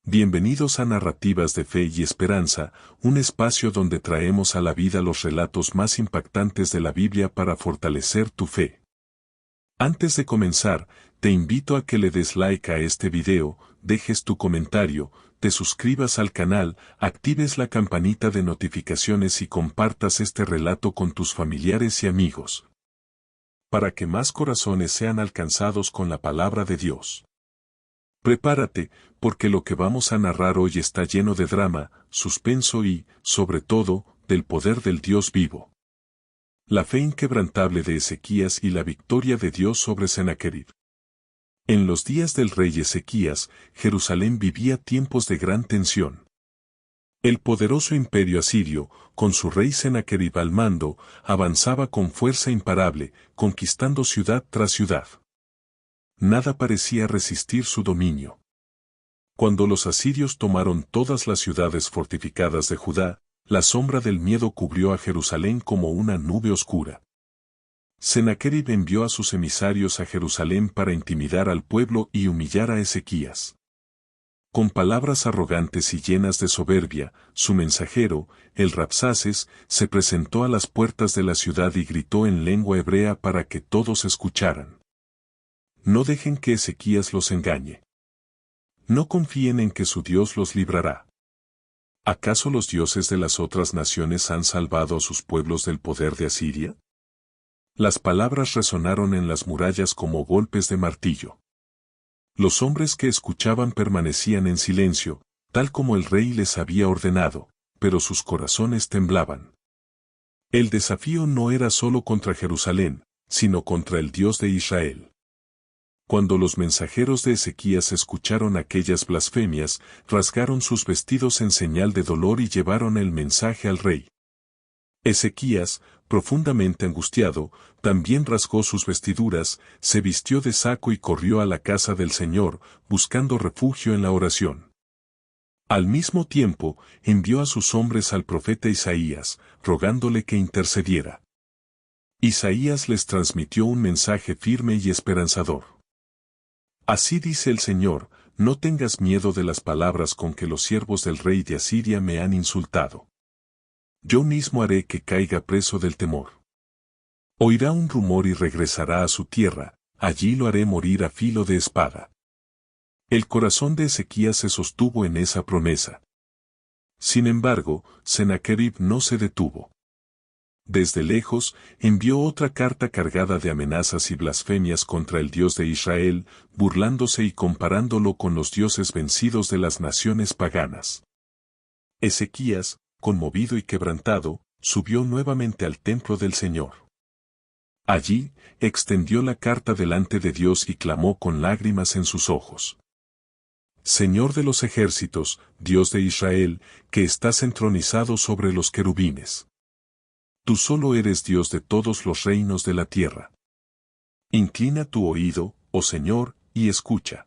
Bienvenidos a Narrativas de Fe y Esperanza, un espacio donde traemos a la vida los relatos más impactantes de la Biblia para fortalecer tu fe. Antes de comenzar, te invito a que le des like a este video, dejes tu comentario, te suscribas al canal, actives la campanita de notificaciones y compartas este relato con tus familiares y amigos, para que más corazones sean alcanzados con la palabra de Dios. Prepárate, porque lo que vamos a narrar hoy está lleno de drama, suspenso y, sobre todo, del poder del Dios vivo. La fe inquebrantable de Ezequías y la victoria de Dios sobre Sennacherib. En los días del rey Ezequías, Jerusalén vivía tiempos de gran tensión. El poderoso imperio asirio, con su rey Sennacherib al mando, avanzaba con fuerza imparable, conquistando ciudad tras ciudad. Nada parecía resistir su dominio. Cuando los asirios tomaron todas las ciudades fortificadas de Judá, la sombra del miedo cubrió a Jerusalén como una nube oscura. Sennacherib envió a sus emisarios a Jerusalén para intimidar al pueblo y humillar a Ezequías. Con palabras arrogantes y llenas de soberbia, su mensajero, el Rabsaces, se presentó a las puertas de la ciudad y gritó en lengua hebrea para que todos escucharan. No dejen que Ezequías los engañe. No confíen en que su Dios los librará. ¿Acaso los dioses de las otras naciones han salvado a sus pueblos del poder de Asiria? Las palabras resonaron en las murallas como golpes de martillo. Los hombres que escuchaban permanecían en silencio, tal como el rey les había ordenado, pero sus corazones temblaban. El desafío no era solo contra Jerusalén, sino contra el Dios de Israel. Cuando los mensajeros de Ezequías escucharon aquellas blasfemias, rasgaron sus vestidos en señal de dolor y llevaron el mensaje al rey. Ezequías, profundamente angustiado, también rasgó sus vestiduras, se vistió de saco y corrió a la casa del Señor, buscando refugio en la oración. Al mismo tiempo, envió a sus hombres al profeta Isaías, rogándole que intercediera. Isaías les transmitió un mensaje firme y esperanzador. Así dice el Señor, no tengas miedo de las palabras con que los siervos del rey de Asiria me han insultado. Yo mismo haré que caiga preso del temor. Oirá un rumor y regresará a su tierra, allí lo haré morir a filo de espada. El corazón de Ezequías se sostuvo en esa promesa. Sin embargo, Sennacherib no se detuvo. Desde lejos, envió otra carta cargada de amenazas y blasfemias contra el Dios de Israel, burlándose y comparándolo con los dioses vencidos de las naciones paganas. Ezequías, conmovido y quebrantado, subió nuevamente al templo del Señor. Allí, extendió la carta delante de Dios y clamó con lágrimas en sus ojos. Señor de los ejércitos, Dios de Israel, que estás entronizado sobre los querubines. Tú solo eres Dios de todos los reinos de la tierra. Inclina tu oído, oh Señor, y escucha.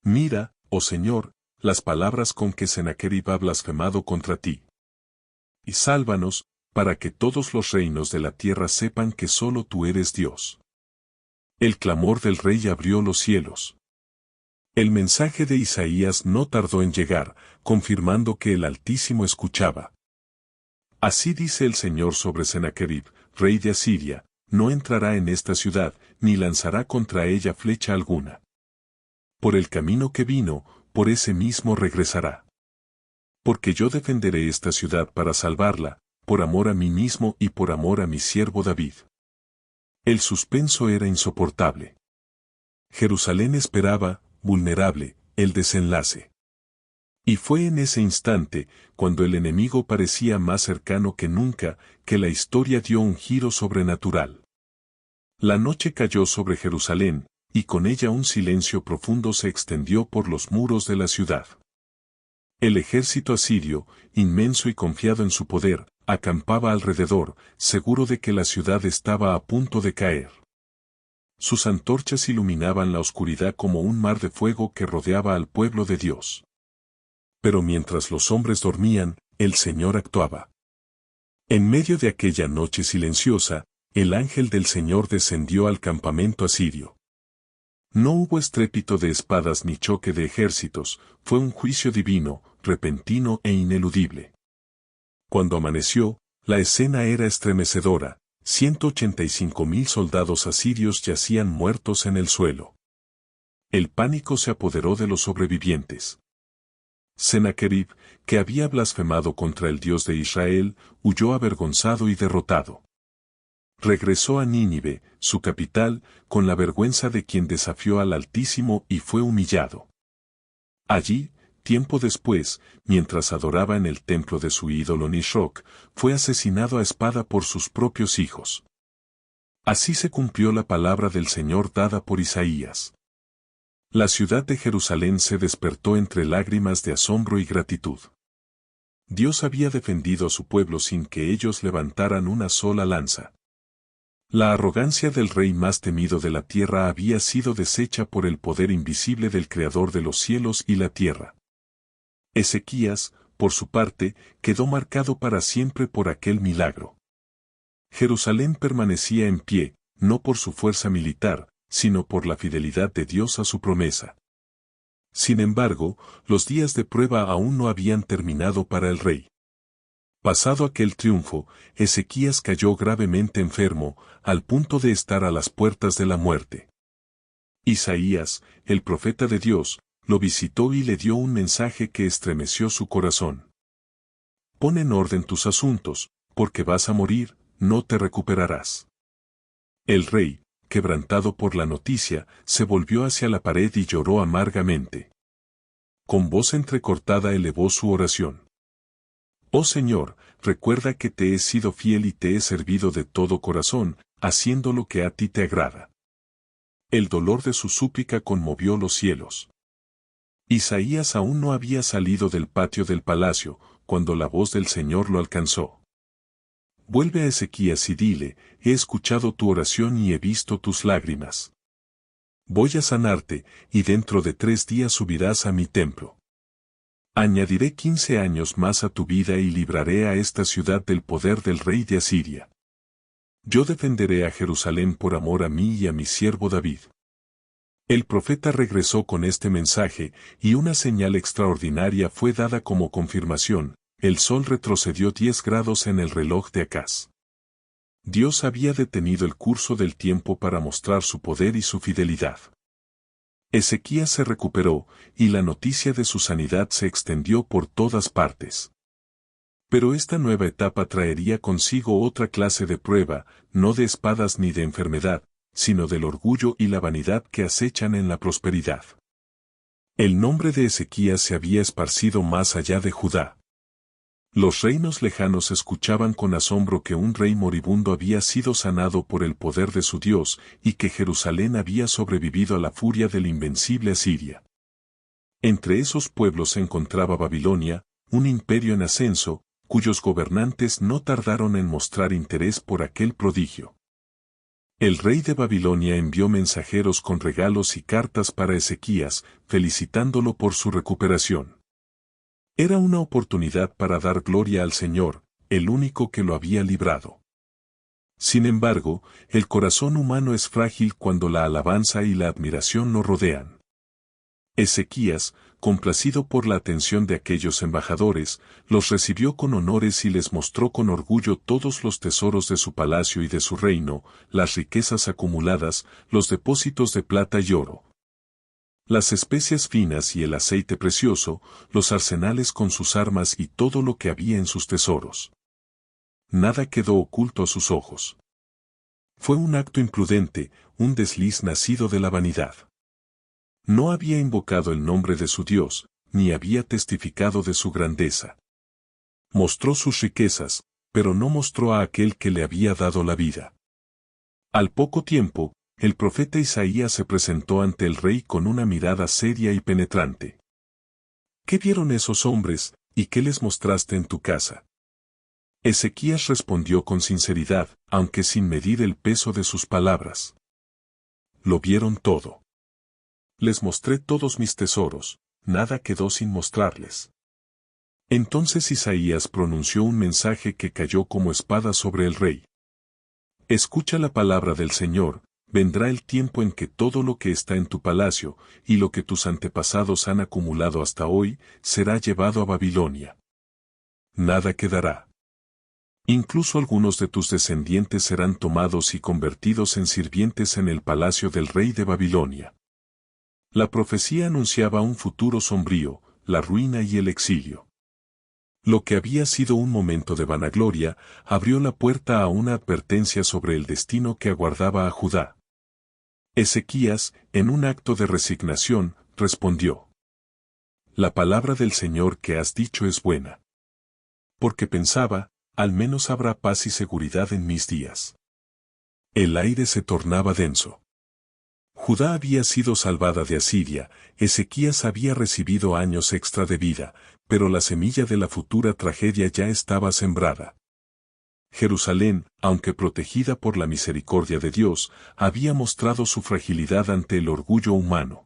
Mira, oh Señor, las palabras con que Sennacherib ha blasfemado contra ti. Y sálvanos, para que todos los reinos de la tierra sepan que solo tú eres Dios. El clamor del rey abrió los cielos. El mensaje de Isaías no tardó en llegar, confirmando que el Altísimo escuchaba. Así dice el Señor sobre Sennacherib, rey de Asiria, no entrará en esta ciudad, ni lanzará contra ella flecha alguna. Por el camino que vino, por ese mismo regresará. Porque yo defenderé esta ciudad para salvarla, por amor a mí mismo y por amor a mi siervo David. El suspenso era insoportable. Jerusalén esperaba, vulnerable, el desenlace. Y fue en ese instante, cuando el enemigo parecía más cercano que nunca, que la historia dio un giro sobrenatural. La noche cayó sobre Jerusalén, y con ella un silencio profundo se extendió por los muros de la ciudad. El ejército asirio, inmenso y confiado en su poder, acampaba alrededor, seguro de que la ciudad estaba a punto de caer. Sus antorchas iluminaban la oscuridad como un mar de fuego que rodeaba al pueblo de Dios. Pero mientras los hombres dormían, el Señor actuaba. En medio de aquella noche silenciosa, el ángel del Señor descendió al campamento asirio. No hubo estrépito de espadas ni choque de ejércitos, fue un juicio divino, repentino e ineludible. Cuando amaneció, la escena era estremecedora, 185.000 soldados asirios yacían muertos en el suelo. El pánico se apoderó de los sobrevivientes. Sennacherib, que había blasfemado contra el Dios de Israel, huyó avergonzado y derrotado. Regresó a Nínive, su capital, con la vergüenza de quien desafió al Altísimo y fue humillado. Allí, tiempo después, mientras adoraba en el templo de su ídolo Nisroch, fue asesinado a espada por sus propios hijos. Así se cumplió la palabra del Señor dada por Isaías. La ciudad de Jerusalén se despertó entre lágrimas de asombro y gratitud. Dios había defendido a su pueblo sin que ellos levantaran una sola lanza. La arrogancia del rey más temido de la tierra había sido deshecha por el poder invisible del Creador de los cielos y la tierra. Ezequías, por su parte, quedó marcado para siempre por aquel milagro. Jerusalén permanecía en pie, no por su fuerza militar, sino por la fidelidad de Dios a su promesa. Sin embargo, los días de prueba aún no habían terminado para el rey. Pasado aquel triunfo, Ezequías cayó gravemente enfermo, al punto de estar a las puertas de la muerte. Isaías, el profeta de Dios, lo visitó y le dio un mensaje que estremeció su corazón. Pon en orden tus asuntos, porque vas a morir, no te recuperarás. El rey, quebrantado por la noticia, se volvió hacia la pared y lloró amargamente. Con voz entrecortada elevó su oración. Oh Señor, recuerda que te he sido fiel y te he servido de todo corazón, haciendo lo que a ti te agrada. El dolor de su súplica conmovió los cielos. Isaías aún no había salido del patio del palacio, cuando la voz del Señor lo alcanzó. Vuelve a Ezequías y dile, he escuchado tu oración y he visto tus lágrimas. Voy a sanarte, y dentro de 3 días subirás a mi templo. Añadiré 15 años más a tu vida y libraré a esta ciudad del poder del rey de Asiria. Yo defenderé a Jerusalén por amor a mí y a mi siervo David. El profeta regresó con este mensaje, y una señal extraordinaria fue dada como confirmación: el sol retrocedió 10 grados en el reloj de Acaz. Dios había detenido el curso del tiempo para mostrar su poder y su fidelidad. Ezequías se recuperó, y la noticia de su sanidad se extendió por todas partes. Pero esta nueva etapa traería consigo otra clase de prueba, no de espadas ni de enfermedad, sino del orgullo y la vanidad que acechan en la prosperidad. El nombre de Ezequías se había esparcido más allá de Judá. Los reinos lejanos escuchaban con asombro que un rey moribundo había sido sanado por el poder de su Dios y que Jerusalén había sobrevivido a la furia del invencible Asiria. Entre esos pueblos se encontraba Babilonia, un imperio en ascenso, cuyos gobernantes no tardaron en mostrar interés por aquel prodigio. El rey de Babilonia envió mensajeros con regalos y cartas para Ezequías, felicitándolo por su recuperación. Era una oportunidad para dar gloria al Señor, el único que lo había librado. Sin embargo, el corazón humano es frágil cuando la alabanza y la admiración lo rodean. Ezequías, complacido por la atención de aquellos embajadores, los recibió con honores y les mostró con orgullo todos los tesoros de su palacio y de su reino, las riquezas acumuladas, los depósitos de plata y oro, las especias finas y el aceite precioso, los arsenales con sus armas y todo lo que había en sus tesoros. Nada quedó oculto a sus ojos. Fue un acto imprudente, un desliz nacido de la vanidad. No había invocado el nombre de su Dios, ni había testificado de su grandeza. Mostró sus riquezas, pero no mostró a aquel que le había dado la vida. Al poco tiempo, el profeta Isaías se presentó ante el rey con una mirada seria y penetrante. ¿Qué vieron esos hombres, y qué les mostraste en tu casa? Ezequías respondió con sinceridad, aunque sin medir el peso de sus palabras. Lo vieron todo. Les mostré todos mis tesoros, nada quedó sin mostrarles. Entonces Isaías pronunció un mensaje que cayó como espada sobre el rey. Escucha la palabra del Señor, vendrá el tiempo en que todo lo que está en tu palacio, y lo que tus antepasados han acumulado hasta hoy, será llevado a Babilonia. Nada quedará. Incluso algunos de tus descendientes serán tomados y convertidos en sirvientes en el palacio del rey de Babilonia. La profecía anunciaba un futuro sombrío, la ruina y el exilio. Lo que había sido un momento de vanagloria, abrió la puerta a una advertencia sobre el destino que aguardaba a Judá. Ezequías, en un acto de resignación, respondió: La palabra del Señor que has dicho es buena. Porque pensaba, al menos habrá paz y seguridad en mis días. El aire se tornaba denso. Judá había sido salvada de Asiria, Ezequías había recibido años extra de vida, pero la semilla de la futura tragedia ya estaba sembrada. Jerusalén, aunque protegida por la misericordia de Dios, había mostrado su fragilidad ante el orgullo humano.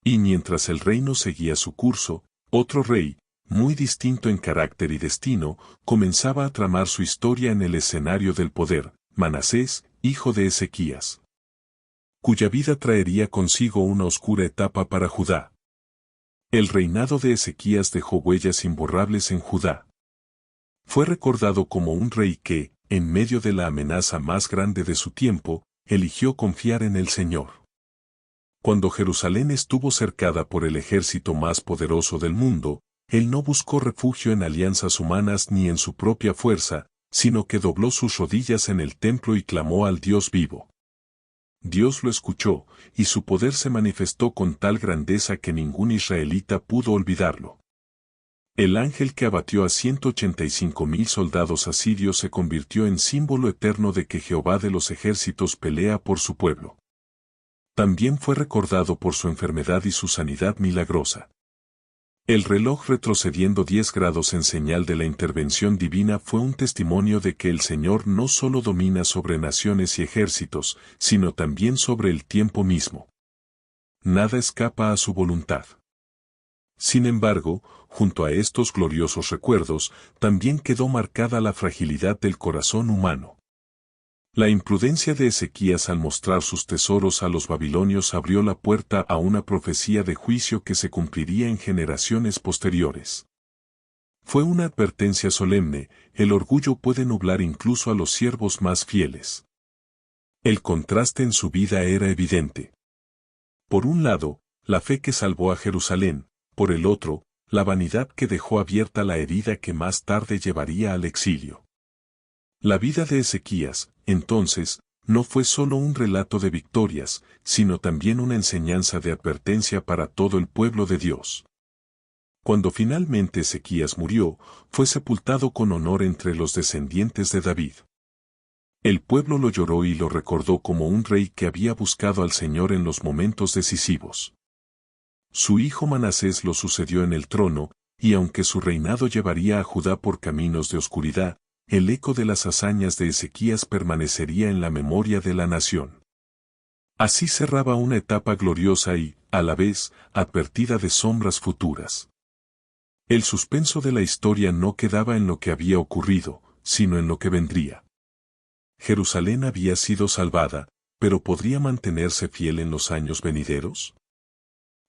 Y mientras el reino seguía su curso, otro rey, muy distinto en carácter y destino, comenzaba a tramar su historia en el escenario del poder, Manasés, hijo de Ezequías, cuya vida traería consigo una oscura etapa para Judá. El reinado de Ezequías dejó huellas imborrables en Judá. Fue recordado como un rey que, en medio de la amenaza más grande de su tiempo, eligió confiar en el Señor. Cuando Jerusalén estuvo cercada por el ejército más poderoso del mundo, él no buscó refugio en alianzas humanas ni en su propia fuerza, sino que dobló sus rodillas en el templo y clamó al Dios vivo. Dios lo escuchó, y su poder se manifestó con tal grandeza que ningún israelita pudo olvidarlo. El ángel que abatió a 185,000 soldados asirios se convirtió en símbolo eterno de que Jehová de los ejércitos pelea por su pueblo. También fue recordado por su enfermedad y su sanidad milagrosa. El reloj retrocediendo 10 grados en señal de la intervención divina fue un testimonio de que el Señor no solo domina sobre naciones y ejércitos, sino también sobre el tiempo mismo. Nada escapa a su voluntad. Sin embargo, junto a estos gloriosos recuerdos, también quedó marcada la fragilidad del corazón humano. La imprudencia de Ezequías al mostrar sus tesoros a los babilonios abrió la puerta a una profecía de juicio que se cumpliría en generaciones posteriores. Fue una advertencia solemne: el orgullo puede nublar incluso a los siervos más fieles. El contraste en su vida era evidente. Por un lado, la fe que salvó a Jerusalén, por el otro, la vanidad que dejó abierta la herida que más tarde llevaría al exilio. La vida de Ezequías, entonces, no fue solo un relato de victorias, sino también una enseñanza de advertencia para todo el pueblo de Dios. Cuando finalmente Ezequías murió, fue sepultado con honor entre los descendientes de David. El pueblo lo lloró y lo recordó como un rey que había buscado al Señor en los momentos decisivos. Su hijo Manasés lo sucedió en el trono, y aunque su reinado llevaría a Judá por caminos de oscuridad, el eco de las hazañas de Ezequías permanecería en la memoria de la nación. Así cerraba una etapa gloriosa y, a la vez, advertida de sombras futuras. El suspenso de la historia no quedaba en lo que había ocurrido, sino en lo que vendría. Jerusalén había sido salvada, pero ¿podría mantenerse fiel en los años venideros?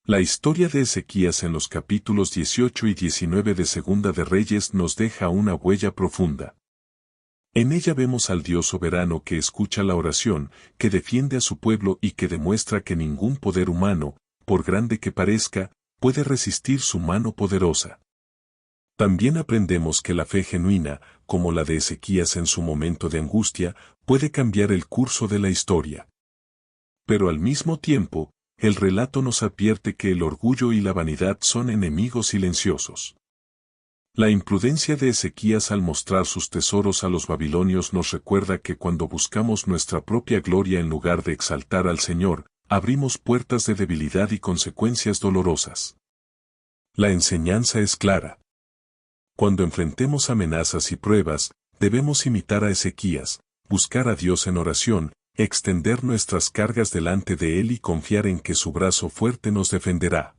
La historia de Ezequías en los capítulos 18 y 19 de Segunda de Reyes nos deja una huella profunda. En ella vemos al Dios soberano que escucha la oración, que defiende a su pueblo y que demuestra que ningún poder humano, por grande que parezca, puede resistir su mano poderosa. También aprendemos que la fe genuina, como la de Ezequías en su momento de angustia, puede cambiar el curso de la historia. Pero al mismo tiempo, el relato nos advierte que el orgullo y la vanidad son enemigos silenciosos. La imprudencia de Ezequías al mostrar sus tesoros a los babilonios nos recuerda que cuando buscamos nuestra propia gloria en lugar de exaltar al Señor, abrimos puertas de debilidad y consecuencias dolorosas. La enseñanza es clara. Cuando enfrentemos amenazas y pruebas, debemos imitar a Ezequías, buscar a Dios en oración, extender nuestras cargas delante de Él y confiar en que su brazo fuerte nos defenderá.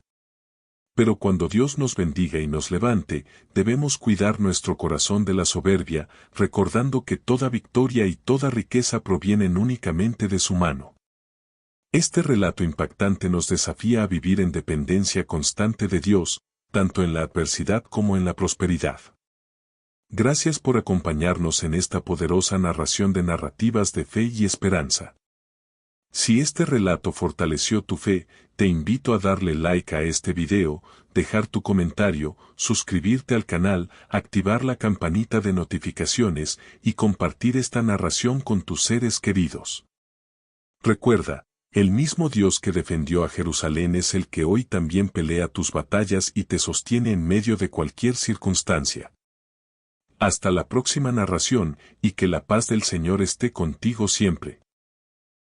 Pero cuando Dios nos bendiga y nos levante, debemos cuidar nuestro corazón de la soberbia, recordando que toda victoria y toda riqueza provienen únicamente de su mano. Este relato impactante nos desafía a vivir en dependencia constante de Dios, tanto en la adversidad como en la prosperidad. Gracias por acompañarnos en esta poderosa narración de narrativas de fe y esperanza. Si este relato fortaleció tu fe, te invito a darle like a este video, dejar tu comentario, suscribirte al canal, activar la campanita de notificaciones y compartir esta narración con tus seres queridos. Recuerda, el mismo Dios que defendió a Jerusalén es el que hoy también pelea tus batallas y te sostiene en medio de cualquier circunstancia. Hasta la próxima narración, y que la paz del Señor esté contigo siempre.